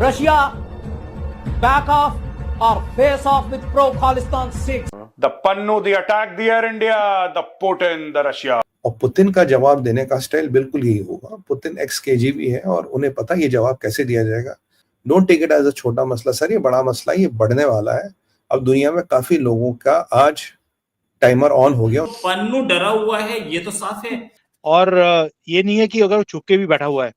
Russia, back off or face off with pro-Khalistan Sikhs. The Pannu, the attack the Air India, the Putin, the Russia. और Putin का जवाब देने का style बिल्कुल यही होगा। पुतिन एक्स केजीबी है और उन्हें पता ये जवाब कैसे दिया जाएगा। Don't take it as a छोटा मसला सर, ये बड़ा मसला है, ये बढ़ने वाला है। अब दुनिया में काफी लोगों का आज टाइमर ऑन हो गया। पन्नू डरा हुआ है, ये तो साफ है। और ये नहीं है कि अगर छुप के भी बैठा हुआ है,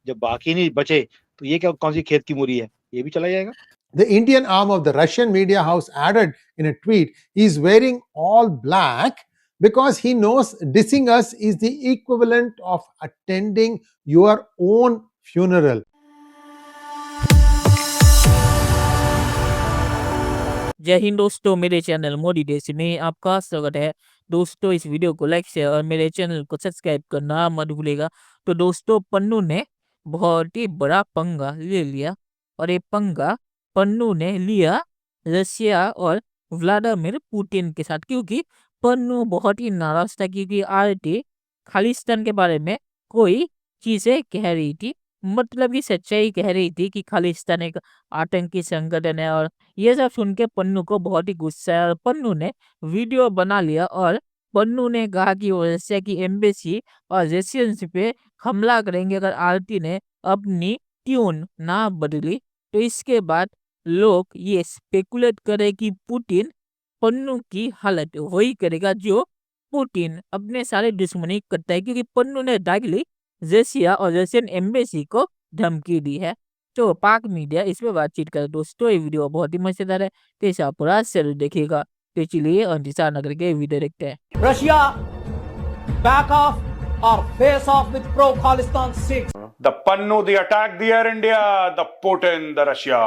जब बाकी नहीं बचे तो ये क्या कौन सी खेत की मूरी है, ये भी चला जाएगा। The Indian arm of the Russian media house added in a tweet, he is wearing all black because he knows dissing us is the equivalent of attending your own funeral. जय हिंद दोस्तों, मेरे चैनल मोदी देश में आपका स्वागत है। दोस्तों, इस वीडियो को लाइक शेयर और मेरे चैनल को सब्सक्राइब करना मत भूलिएगा। तो दोस्तों, पन्नू ने बहुत ही बड़ा पंगा ले लिया और ये पंगा पन्नू ने लिया रशिया और व्लादिमीर पुतिन के साथ, क्योंकि पन्नू बहुत ही नाराज था क्योंकि आरटी खालिस्तान के बारे में कोई चीजें कह रही थी, मतलब कि सच्चाई कह रही थी कि खालिस्तान एक आतंकी संगठन है। और ये सब सुन के पन्नू को बहुत ही गुस्सा है और पन्नू ने वीडियो बना लिया और पन्नू ने कहा कि वो रशिया की एम्बेसी और रशियंस पे हमला करेंगे अगर आरती ने अपनी ट्यून ना बदली। तो इसके बाद लोग ये स्पेकुलेट करे कि पुतिन पन्नू की हालत वही करेगा जो पुतिन अपने सारे दुश्मनी करता है, क्योंकि पन्नू ने डायरेक्टली रशिया और रशियन एम्बेसी को धमकी दी है। तो पाक मीडिया इस पे बातचीत कर। दोस्तों, ये वीडियो बहुत ही मजेदार है, तो इसे आप पूरा जरूर देखिएगा। तो चलिए अंतिशा नगर के वीडियो देखते हैं। Russia, back off or face off with pro-Khalistan Sikhs. The Pannu, the attack the Air India, the Putin, the Russia.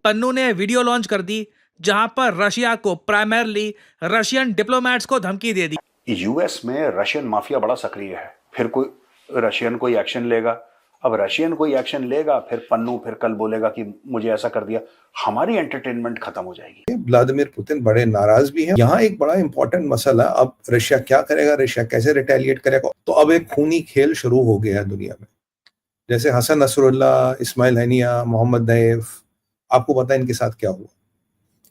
Pannu ने वीडियो लॉन्च कर दी जहां पर रशिया को प्राइमरली रशियन डिप्लोमेट्स को धमकी दे दी। यूएस में रशियन माफिया बड़ा सक्रिय है, फिर कोई रशियन कोई एक्शन लेगा। अब रशियन कोई एक्शन लेगा, फिर पन्नू फिर कल बोलेगा कि मुझे ऐसा कर दिया, हमारी एंटरटेनमेंट खत्म हो जाएगी। व्लादिमीर पुतिन बड़े नाराज भी हैं। यहाँ एक बड़ा इंपॉर्टेंट मसला, अब रशिया क्या करेगा, रशिया कैसे रिटेलिएट करेगा। तो अब एक खूनी खेल शुरू हो गया है दुनिया में। जैसे Hassan Nasrallah, Ismail Haniyeh, Mohammed Naif, आपको पता है इनके साथ क्या हुआ,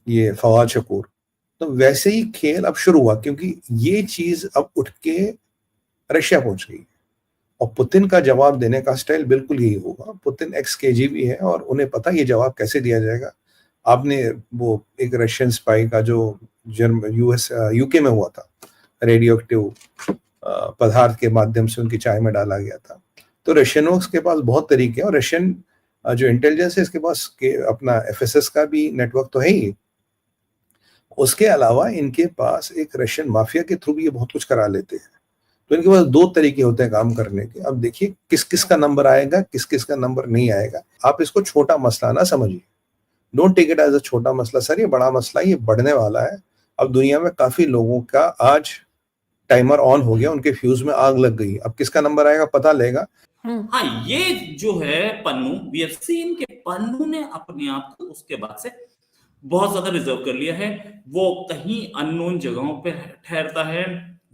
ये फवाद शकूर। तो वैसे ही खेल अब शुरू हुआ, क्योंकि ये चीज अब उठ के रशिया पहुंच गई और पुतिन का जवाब देने का स्टाइल बिल्कुल यही होगा। पुतिन एक्स केजीबी है और उन्हें पता ये जवाब कैसे दिया जाएगा। आपने वो एक रशियन स्पाई का जो यूके में हुआ था, रेडियो एक्टिव पदार्थ के माध्यम से उनकी चाय में डाला गया था। तो रशियनों के पास बहुत तरीके हैं और रशियन जो इंटेलिजेंस है इसके पास अपना एफएसएस का भी नेटवर्क तो है ही। उसके अलावा इनके पास एक रशियन माफिया के थ्रू भी ये बहुत कुछ करा लेते हैं। तो इनके पास दो तरीके होते हैं काम करने के। अब देखिए किस किस का नंबर आएगा, किस किस का नंबर नहीं आएगा। आप इसको छोटा मसला ना समझिए, don't take it as a छोटा मसला सर, ये बड़ा मसला है, ये बढ़ने वाला है। अब दुनिया में काफी लोगों का आज टाइमर ऑन हो गया, उनके फ्यूज में आग लग गई। अब किसका नंबर आएगा पता लेगा। हाँ, ये जो है पन्नू, वी हैव सीन के पन्नू ने अपने आप को उसके बाद से बहुत ज्यादा रिजर्व कर लिया है। वो कहीं अननोन जगहों पे ठहरता है,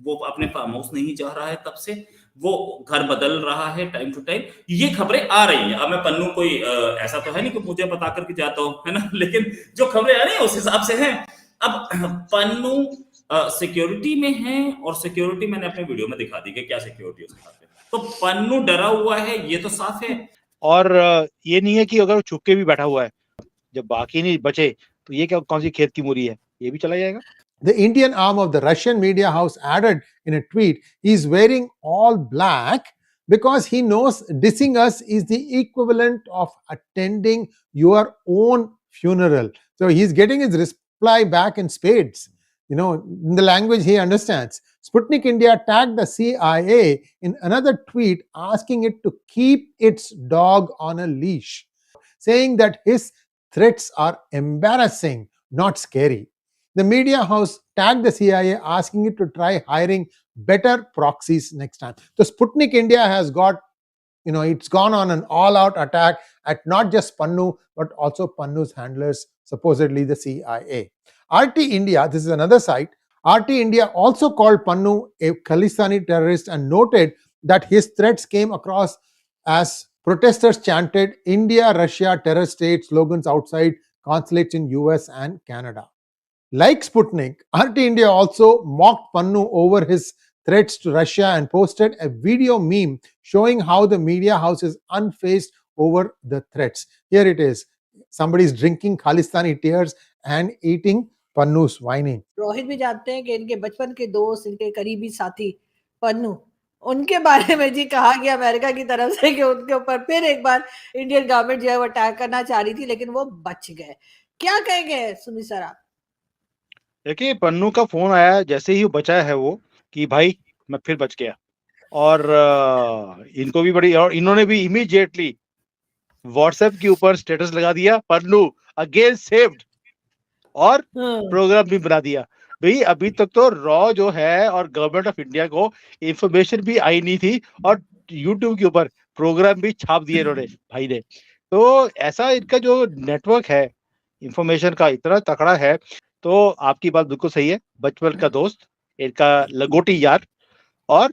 वो अपने फार्म हाउस नहीं जा रहा है, तब से वो घर बदल रहा है टाइम टू टाइम। ये खबरें आ रही हैं। अब मैं पन्नू कोई ऐसा तो है नहीं कि मुझे बता करके जाता हूँ, है ना, लेकिन जो खबरें आ रही है उस हिसाब से है। अब पन्नू सिक्योरिटी में है और सिक्योरिटी मैंने अपने वीडियो में दिखा दी कि क्या सिक्योरिटी उसके साथ है। तो पन्नू डरा हुआ है, ये तो साफ है। और ये नहीं है कि अगर छुप के भी बैठा हुआ है, जब बाकी नहीं बचे तो ये क्या कौन सी खेत की मूरी है, ये भी चला जाएगा। The Indian arm of the Russian media house added in a tweet, he is wearing all black because he knows dissing us is the equivalent of attending your own funeral. So he's getting his reply back in spades, in the language he understands. Sputnik India tagged the CIA in another tweet asking it to keep its dog on a leash, saying that his threats are embarrassing, not scary. The media house tagged the CIA asking it to try hiring better proxies next time. So Sputnik India has got, it's gone on an all-out attack at not just Pannu, but also Pannu's handlers, supposedly the CIA. RT India, this is another site, RT India also called Pannu a Khalistani terrorist and noted that his threats came across as Protesters chanted India, Russia, terror state slogans outside consulates in US and Canada. Like Sputnik, RT India also mocked Pannu over his threats to Russia and posted a video meme showing how the media house is unfazed over the threats. Here it is. Somebody is drinking Khalistani tears and eating Pannu's whining. Rohit भी जानते हैं कि इनके बचपन के दोस्त, इनके करीबी साथी पन्नू, उनके बारे में जी कहा गया अमेरिका की तरफ से कि उनके ऊपर फिर एक बार इंडियन गवर्नमेंट जो है वो अटैक करना चाह रही थी, लेकिन वो बच गए। क्या कहेंगे सुनील सर आप? देखिए, पन्नू का फोन आया जैसे ही वो बचा है वो कि भाई मैं फिर बच गया, और इनको भी बड़ी, और इन्होंने भी इमीडिएटली व्हाट्सएप के ऊपर स्टेटस लगा दिया, पन्नू अगेन सेव्ड, और प्रोग्राम भी बना दिया। भाई अभी तक तो रॉ जो है और गवर्नमेंट ऑफ इंडिया को इंफॉर्मेशन भी आई नहीं थी, और यूट्यूब के ऊपर प्रोग्राम भी छाप दिए इन्होंने भाई ने। तो ऐसा इनका जो नेटवर्क है इंफॉर्मेशन का इतना तकड़ा है। तो आपकी बात बिल्कुल सही है, बचपन का दोस्त, इनका लंगोटी यार, और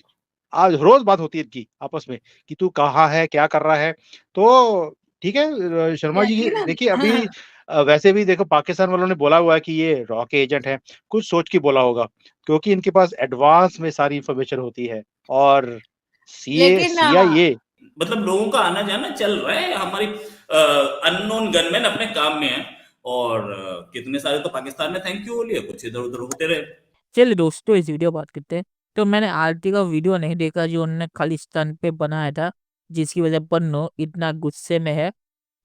आज रोज बात होती है इनकी आपस में कि तू कहाँ है, क्या कर रहा है। तो ठीक है शर्मा जी, यकीनन। देखिए अभी वैसे भी देखो पाकिस्तान वालों ने बोला हुआ है कि ये रॉ के एजेंट हैं, कुछ सोच के बोला होगा, क्योंकि इनके पास एडवांस में सारी इंफॉर्मेशन होती है। और लेकिन CIA मतलब लोगों का आना जाना चल रहा है, हमारी अननोन गनमैन अपने काम में है, और कितने सारे तो पाकिस्तान में थैंक यू बोलिए, कुछ इधर उधर होते रहे। चलिए दोस्तों, इस वीडियो बात करते हैं। तो मैंने आरती का वीडियो नहीं देखा जो उन्होंने खालिस्तान पे बनाया था, जिसकी वजह पन्नू इतना गुस्से में है,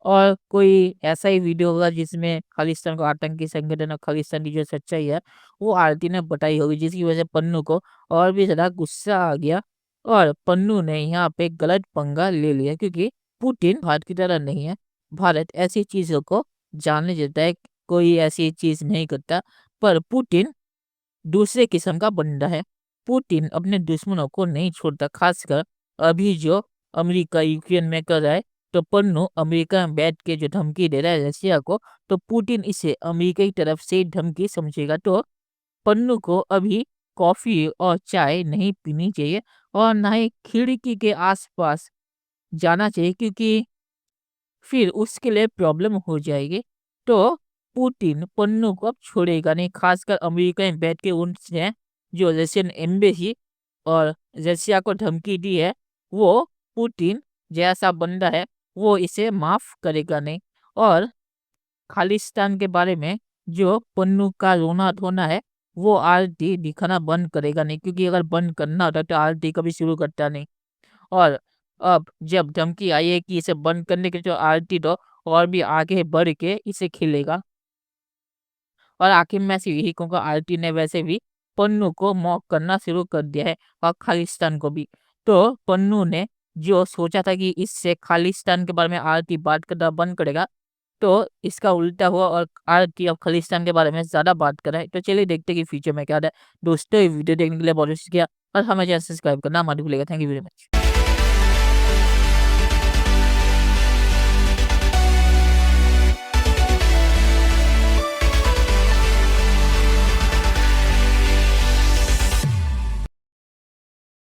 और कोई ऐसा ही वीडियो होगा जिसमें खालिस्तान को आतंकी संगठन और खालिस्तान की जो सच्चाई है वो आरती ने बताई होगी, जिसकी वजह से पन्नू को और भी ज़्यादा गुस्सा आ गया, और पन्नू ने यहाँ पे गलत पंगा ले लिया, क्योंकि पुतिन भारत की तरह नहीं है। भारत ऐसी चीज़ों को जानने देता है, कोई ऐसी चीज़ नहीं करता, पर पुतिन दूसरे किस्म का बंदा है। पुतिन अपने दुश्मनों को नहीं छोड़ता, खासकर अभी जो अमेरिका यूक्रेन में कर रहा है। तो पन्नू अमेरिका में बैठ के जो धमकी दे रहा है रशिया को, तो पुतिन इसे अमेरिका की तरफ से धमकी समझेगा। तो पन्नू को अभी कॉफी और चाय नहीं पीनी चाहिए, और ना ही खिड़की के आसपास जाना चाहिए, क्योंकि फिर उसके लिए प्रॉब्लम हो जाएगी। तो पुतिन पन्नू को अब छोड़ेगा नहीं, खासकर अमेरिका में बैठ के उनसे जो रशियन एम्बेसी और रशिया को धमकी दी है, वो पुतिन जैसा बंदा है वो इसे माफ करेगा नहीं। और खालिस्तान के बारे में जो पन्नू का रोना धोना है वो आरती दिखाना बंद करेगा नहीं, क्योंकि अगर बंद करना होता तो आरती कभी शुरू करता नहीं। और अब जब धमकी आई है कि इसे बंद करने के, जो आरती तो और भी आगे बढ़ के इसे खिलेगा। और आखिर में ऐसी यही कहूँगा, आरती ने वैसे भी पन्नू को मॉक करना शुरू कर दिया है, और खालिस्तान को भी। तो पन्नू ने जो सोचा था कि इससे खालिस्तान के बारे में आरती बात करना बंद करेगा, तो इसका उल्टा हुआ, और आरती अब खालिस्तान के बारे में ज़्यादा बात कर रहा है। तो चलिए देखते हैं कि फ्यूचर में क्या होता है। दोस्तों, ये वीडियो देखने के लिए बहुत शुक्रिया, और हमें चैनल सब्सक्राइब करना मत भूलिएगा। Thank you very much.